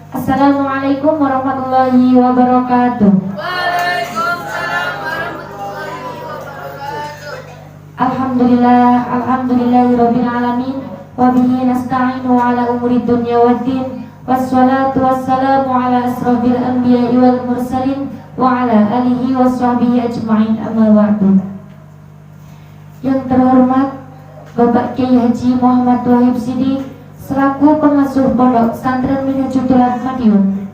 Assalamualaikum warahmatullahi wabarakatuh. Waalaikumsalam warahmatullahi wabarakatuh. Alhamdulillahirabbil alamin wa bihi nasta'inu ala umuri dunya waddin wassalatu wassalamu ala asrofil anbiya'i wal mursalin wa ala alihi washabbihi ajma'in, amma ba'du. Yang terhormat Bapak Kiai Haji Muhammad Wahib Siddiq selaku pengasuh Pondok Pesantren Minhajul Madiun,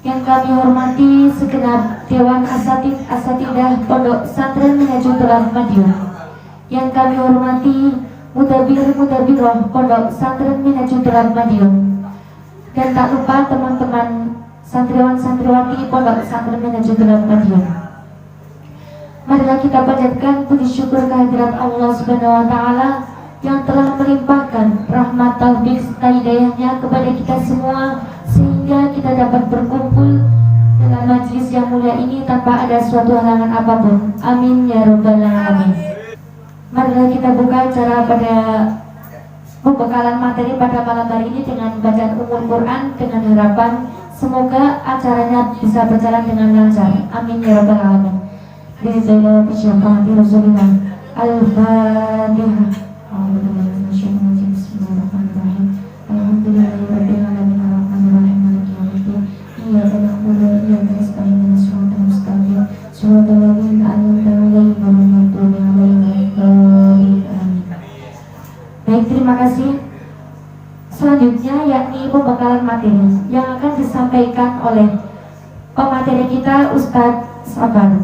yang kami hormati segenap Dewan Asatidah Pondok Pesantren Minhajul Madiun, yang kami hormati Mudabir-Mudabiroh Pondok Pesantren Minhajul Madiun, dan tak lupa teman-teman santriwan-santriwati Pondok Pesantren Minhajul Madiun. Marilah kita panjatkan puji syukur kehadirat Allah Subhanahu wa taala yang telah melimpahkan rahmat taufik serta hidayahnya kepada kita semua, sehingga kita dapat berkumpul dalam majlis yang mulia ini tanpa ada suatu halangan apapun. Amin ya rabbal alamin. Marilah kita buka acara pada pembekalan materi pada malam hari ini dengan bacaan umum Quran, dengan harapan semoga acaranya bisa berjalan dengan lancar. Amin ya rabbal alamin. Bismillah Rasulullah Al-Fatihah. Bismillahirrahmanirrahim. Alhamdulillahirabbil alamin arrahmanirrahim maliki yaumiddin. Iyyaka na'budu wa iyyaka nasta'in ihdinas siratal mustaqim siratal ladzina an'amta 'alaihim ghairil maghdubi 'alaihim waladdallin. Amin. Baik, terima kasih. Selanjutnya yakni pembekalan materi yang akan disampaikan oleh pemateri kita Ustadz Sabar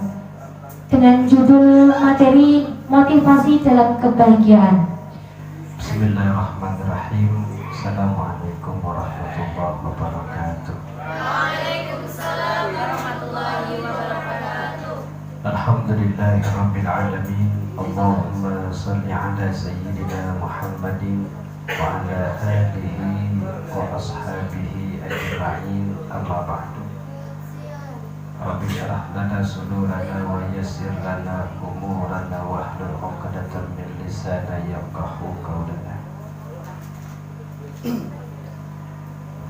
dengan judul materi motivasi dalam kebahagiaan. Bismillahirrahmanirrahim. Assalamualaikum warahmatullahi wabarakatuh. Waalaikumsalam warahmatullahi wabarakatuh. Alhamdulillahirabbil alamin. Allahumma shalli ala sayyidina Muhammadin wa ala alihi wa ashabihi ajma'in. Amma ba'du. Rabbi syrah lana sudurana wa yassir lana umurana wahlul 'uqdatam min lisani yafqahu qawlana.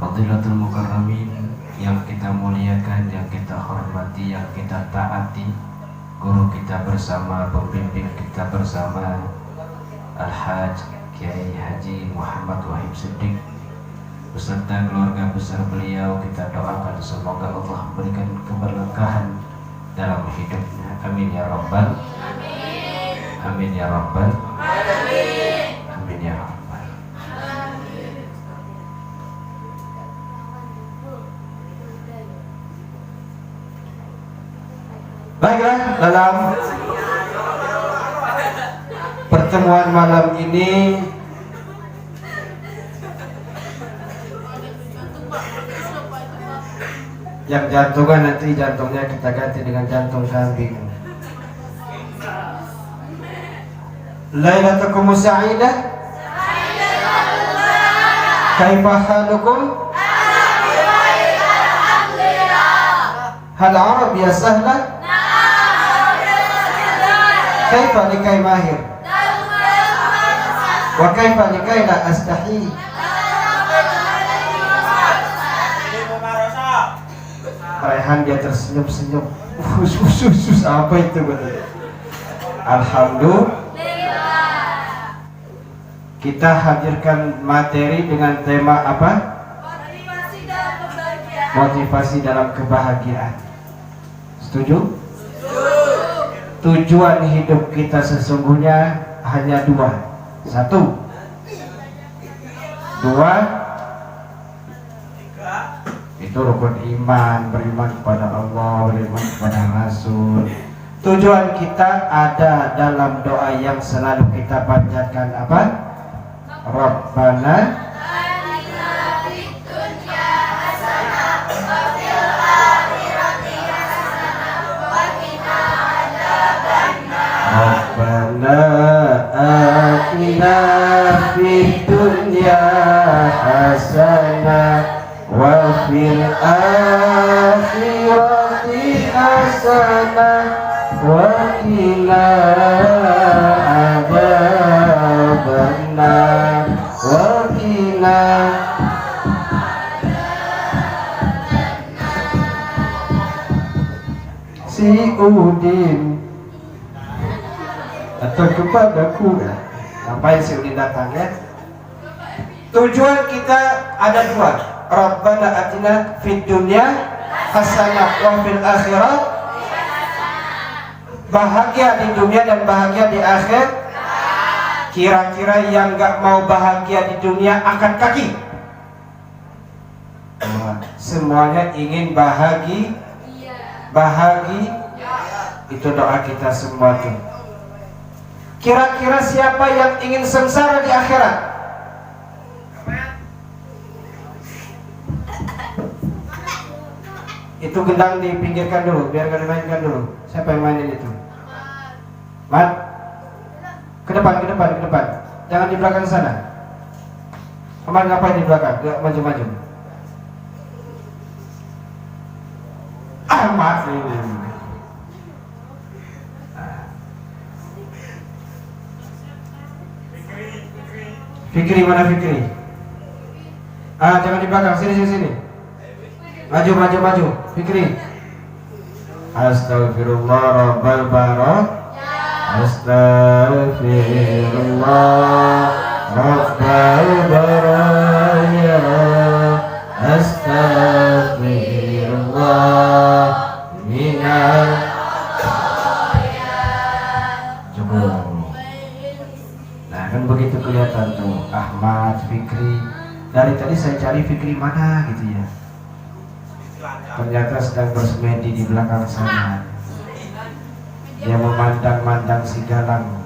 Fadilatul mukarramin yang kita muliakan, yang kita hormati, yang kita taati, guru kita bersama, pembimbing kita bersama, Al-Hajj Kiai Haji Muhammad Wahib Siddiq beserta keluarga besar beliau, kita doakan semoga Allah memberikan keberkahan dalam hidupnya. Amin ya rabbal amin. Amin ya rabbal amin. Amin ya rabbal amin. Baiklah, dalam pertemuan malam ini yang jantungan nanti jantungnya kita ganti dengan jantung kambing. Lailatukum sa'idah. Kaifa halukum? Hal Arabiyah sahlah? Kaifa likai mahir? Wa kaifa likai la astahi? Raihan dia tersenyum-senyum. Usus apa itu betul? Alhamdulillah. Kita hadirkan materi dengan tema apa? Motivasi dalam kebahagiaan. Motivasi dalam kebahagiaan. Setuju? Setuju. Tujuan hidup kita sesungguhnya hanya dua. Satu, dua, itu rukun iman, beriman kepada Allah, beriman kepada Rasul. Tujuan kita ada dalam doa yang selalu kita panjatkan apa? Rabbana Atina fid dunya hasanah wa fil akhirati hasanah wa qina adzabannar. Rabbana atina fid dunya hasanah wa fil akhirati hasanah wa qina adzabannar wa qina si Udin atau kepadaku. Ngapain si Udin datang ya? Tujuan kita ada dua. Rabbana atina fid dunya hasanah wa fil akhirah. Bahagia di dunia dan bahagia di akhir. Kira-kira yang gak mau bahagia di dunia angkat kaki. Semuanya ingin bahagia. Itu doa kita semua tuh. Kira-kira siapa yang ingin sengsara di akhirat? Itu gendang dipinggirkan dulu, biar gak dimainkan dulu. Siapa yang mainin itu? Mat? Ke depan. Jangan di belakang sana. Kemarin ngapain di belakang? Gak maju-maju. Mat ini. Fikri mana Fikri? Jangan di belakang, sini. Maju. Fikri. Astagfirullah rabbal barok. Astagfirullah rabbal baraya. Astagfirullah minal khotaya. Cukup. Nah kan begitu kelihatan tuh Ahmad, Fikri. Dari tadi saya cari Fikri mana gitu ya. Ternyata sedang bersemedi di belakang sana. Dia memandang-mandang si Galang.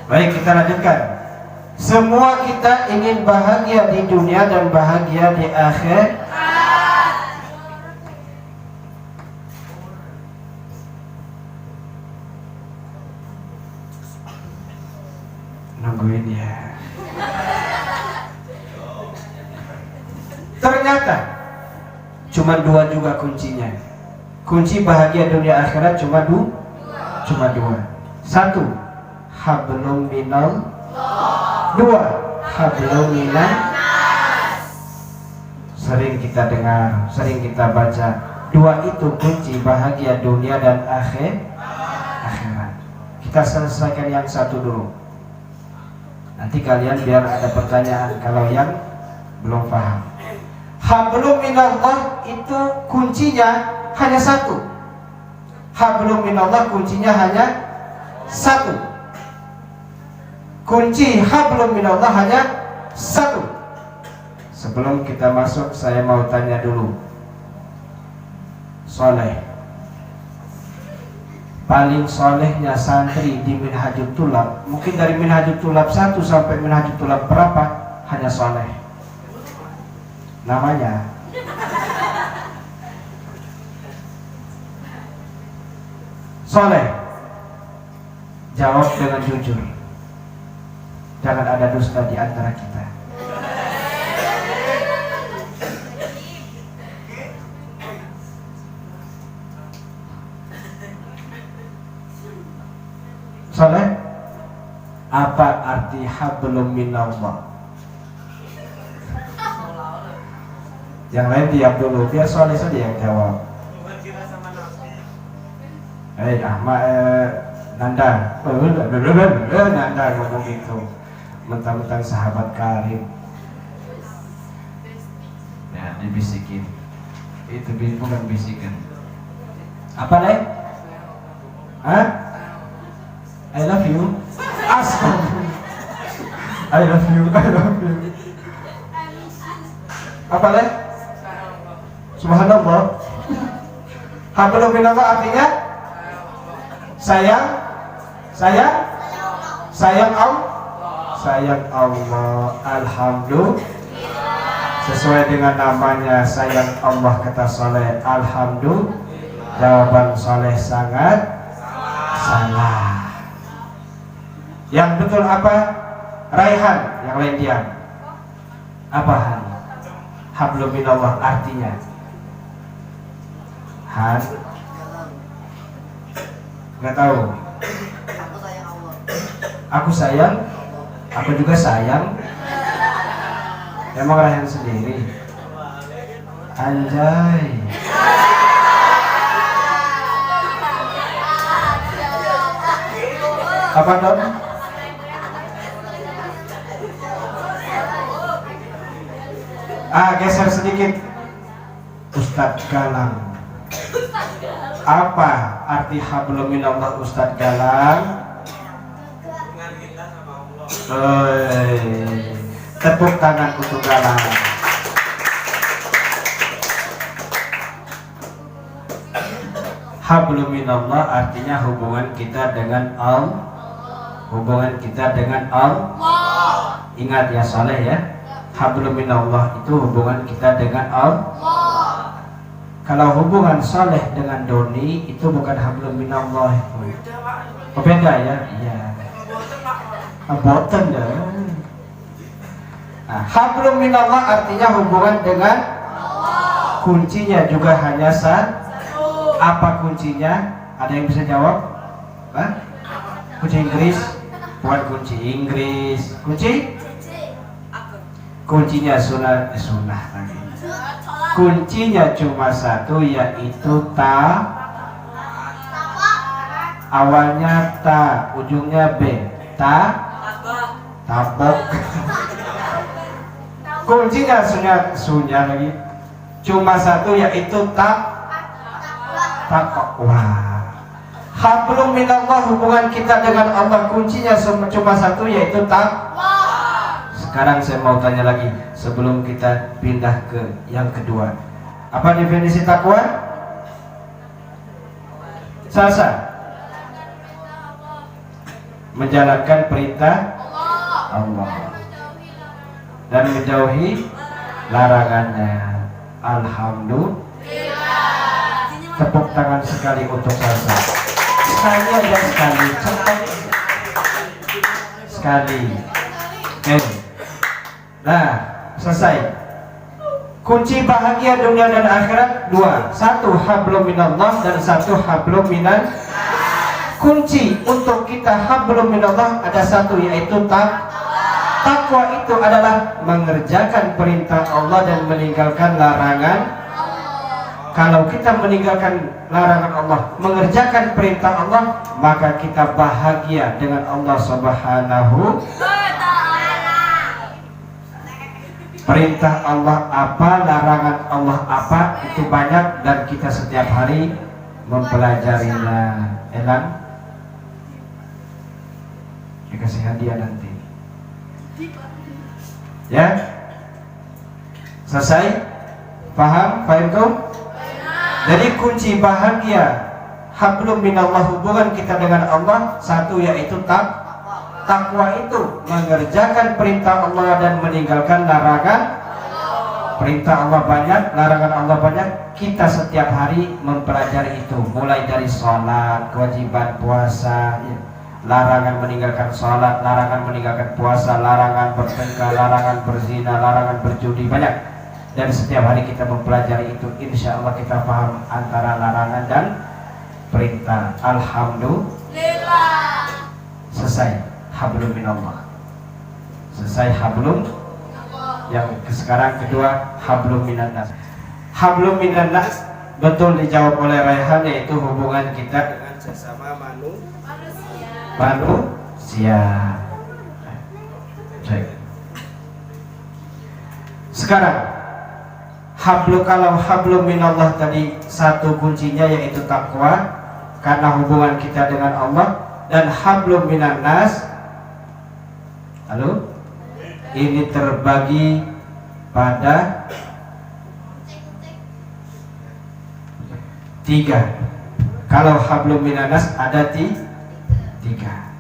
Baik, kita lanjutkan. Semua kita ingin bahagia di dunia dan bahagia di akhir. Nungguin ya. Ternyata cuma dua juga kuncinya. Kunci bahagia dunia akhirat cuma dua. Satu, hablum minal. Dua, hablum minan. Sering kita dengar, sering kita baca. Dua itu kunci bahagia dunia dan akhirat. Kita selesaikan yang satu dulu. Nanti kalian biar ada pertanyaan kalau yang belum paham. Hablum minallah itu kuncinya hanya satu. Hablum minallah kuncinya hanya satu. Kunci hablum minallah hanya satu. Sebelum kita masuk, saya mau tanya dulu. Soleh, paling solehnya santri di Minhajut Tulab, mungkin dari Minhajut Tulab 1 sampai Minhajut Tulab berapa, hanya soleh. Namanya soleh. Jawab dengan jujur. Jangan ada dusta di antara kita. Soleh, apa arti hablum minallah? Yang lain diam dulu, biar soleh saja yang jawab. Ahmad, Nanda, Nanda ngomong gitu, mentang-mentang sahabat karib. Ya, dibisikin. Itu bukan bisikan. Apa leh? Hah? I love you. I love you. Apa leh? Subhanallah. Hablum minallah artinya sayang Allah. Alhamdulillah. Sesuai dengan namanya, sayang Allah, kata soleh. Alhamdulillah. Jawaban soleh sangat salah. Yang betul apa? Raihan. Yang lain diam. Apa Han? Hablum minallah artinya Han? Nggak tahu. Aku sayang. Aku juga sayang. Emang Raihan sendiri. Anjay. Apa dong? Geser sedikit. Ustadz Galang. Apa arti hablum minallah Ustadz Galang? Tepuk tangan untuk Galang. Hablum minallah artinya hubungan kita dengan Allah. Hubungan kita dengan Allah. Ingat ya Saleh ya. Hablum minallah itu hubungan kita dengan Allah. Kalau hubungan Saleh dengan Doni itu bukan hablum minallah itu. Oh, beda ya? Iya. Boten dah. Nah, hablum minallah artinya hubungan dengan Allah. Kuncinya juga hanya satu. Apa kuncinya? Ada yang bisa jawab? Hah? Kunci Inggris? Bukan kunci Inggris. Kuncinya sunnah lagi. Kuncinya cuma satu, yaitu ta. Awalnya ta, ujungnya b. Tabok. Kuncinya sunnah lagi. Cuma satu, yaitu takwa. Hablum minallah hubungan kita dengan Allah kuncinya cuma satu, yaitu takwa. Sekarang saya mau tanya lagi sebelum kita pindah ke yang kedua. Apa definisi takwa? Sasa. Menjalankan perintah Allah dan menjauhi larangannya. Alhamdulillah. Tepuk tangan sekali untuk Sasa. Sekali aja, sekali, cepat sekali. Nah, selesai. Kunci bahagia dunia dan akhirat dua. Satu hablum minallah dan satu hablum minan. Kunci untuk kita hablum minallah ada satu, yaitu takwa itu adalah mengerjakan perintah Allah dan meninggalkan larangan. Kalau kita meninggalkan larangan Allah, mengerjakan perintah Allah, maka kita bahagia dengan Allah Subhanahu. Perintah Allah apa, larangan Allah apa, itu banyak dan kita setiap hari mempelajarinya. Elang dikasih hadiah nanti. Ya, selesai? Paham? Tuh? Jadi kunci bahagia hablum minallah hubungan kita dengan Allah satu, yaitu takwa itu mengerjakan perintah Allah dan meninggalkan larangan. Perintah Allah banyak, larangan Allah banyak. Kita setiap hari mempelajari itu, mulai dari sholat, kewajiban puasa, larangan meninggalkan sholat, larangan meninggalkan puasa, larangan bertengkar, larangan berzina, larangan berjudi, banyak. Dan setiap hari kita mempelajari itu, insya Allah kita paham antara larangan dan perintah. Alhamdulillah. Selesai hablum minallah. Selesai hablum. Yang sekarang kedua hablum minannas. Hablum minannas betul dijawab oleh Raihan, yaitu hubungan kita dengan sesama manusia. Sekarang kalau hablum minallah tadi satu kuncinya yaitu takwa karena hubungan kita dengan Allah, dan hablum minannas ini terbagi pada tiga. Kalau hablum minannas ada tiga.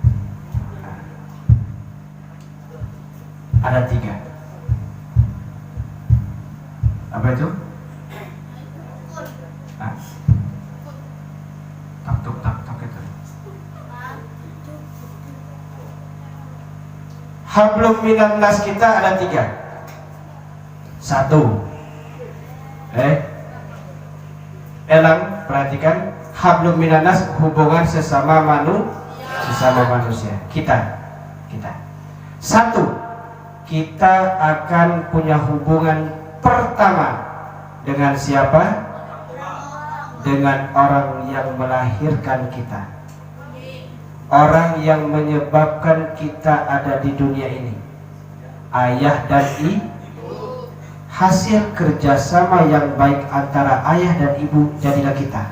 Ada tiga. Apa itu? Tak itu. Hablum minannas kita ada tiga. Satu, Elang perhatikan, hablum minannas hubungan sesama manusia. Kita. Satu, kita akan punya hubungan pertama dengan siapa? Dengan orang yang melahirkan kita. orang yang menyebabkan kita ada di dunia ini, ayah dan ibu. Hasil kerjasama yang baik antara ayah dan ibu jadilah kita.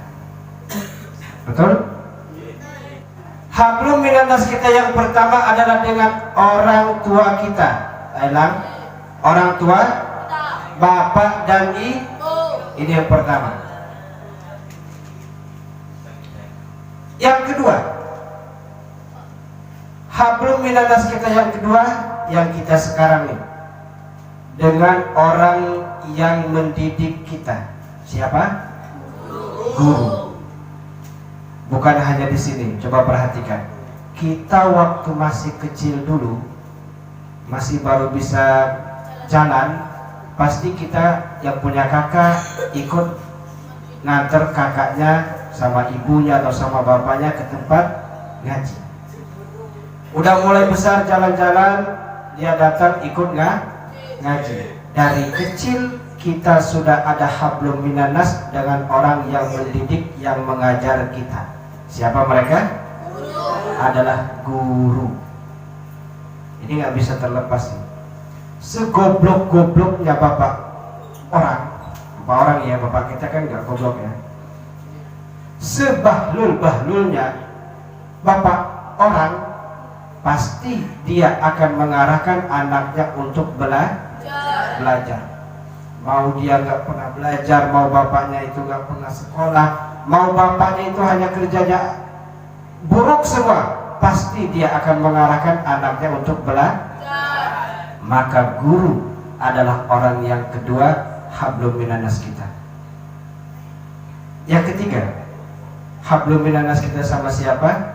Betul? Hablum minannas kita yang pertama adalah dengan orang tua kita. Elang, orang tua, bapak dan ibu. Ini yang pertama. Yang kedua, hablum minannas kita yang kedua, yang kita sekarang ini, dengan orang yang mendidik kita. Siapa? Guru. Bukan hanya di sini, coba perhatikan. Kita waktu masih kecil dulu, masih baru bisa jalan, pasti kita yang punya kakak ikut nganter kakaknya sama ibunya atau sama bapaknya ke tempat ngaji. Udah mulai besar jalan-jalan, dia datang ikut ngaji. Dari kecil kita sudah ada hablum minannas dengan orang yang mendidik, yang mengajar kita. Siapa mereka? Guru. Adalah guru. Ini nggak bisa terlepas nih. Segoblok-gobloknya bapak orang ya, bapak kita kan nggak goblok ya. Sebahlul-bahlulnya bapak orang, pasti dia akan mengarahkan anaknya untuk belajar. Mau dia nggak pernah belajar, mau bapaknya itu nggak pernah sekolah, mau bapaknya itu hanya kerjanya buruk semua, pasti dia akan mengarahkan anaknya untuk belajar. Maka guru adalah orang yang kedua, hablum minannas kita. Yang ketiga, hablum minannas kita sama siapa?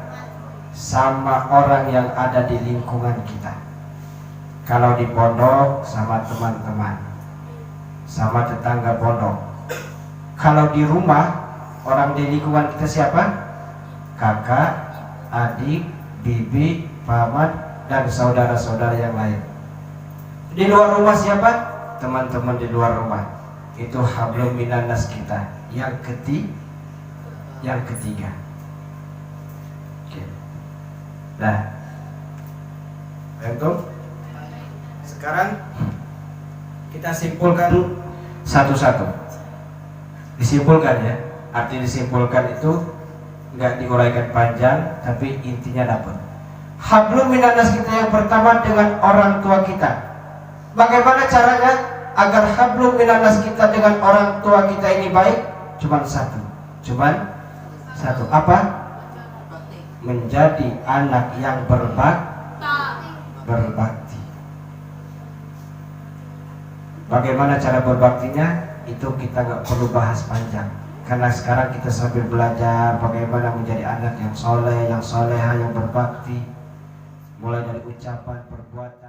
Sama orang yang ada di lingkungan kita. Kalau di pondok sama teman-teman, sama tetangga pondok. Kalau di rumah, orang di lingkungan kita siapa? Kakak, adik, bibi, paman, dan saudara-saudara yang lain. Di luar rumah siapa? Teman-teman di luar rumah. Itu hablum minannas kita. Yang ketiga. Oke. Nah, itu sekarang kita simpulkan satu-satu. Disimpulkan ya. Arti disimpulkan itu nggak diuraikan panjang, tapi intinya dapat. Hablum minannas kita yang pertama dengan orang tua kita. Bagaimana caranya agar hablum minannas kita dengan orang tua kita ini baik? Cuman satu. Apa? Menjadi anak yang berbakti. Bagaimana cara berbaktinya? Itu kita nggak perlu bahas panjang. Karena sekarang kita sambil belajar bagaimana menjadi anak yang soleh, yang soleha, yang berbakti. Mulai dari ucapan, perbuatan.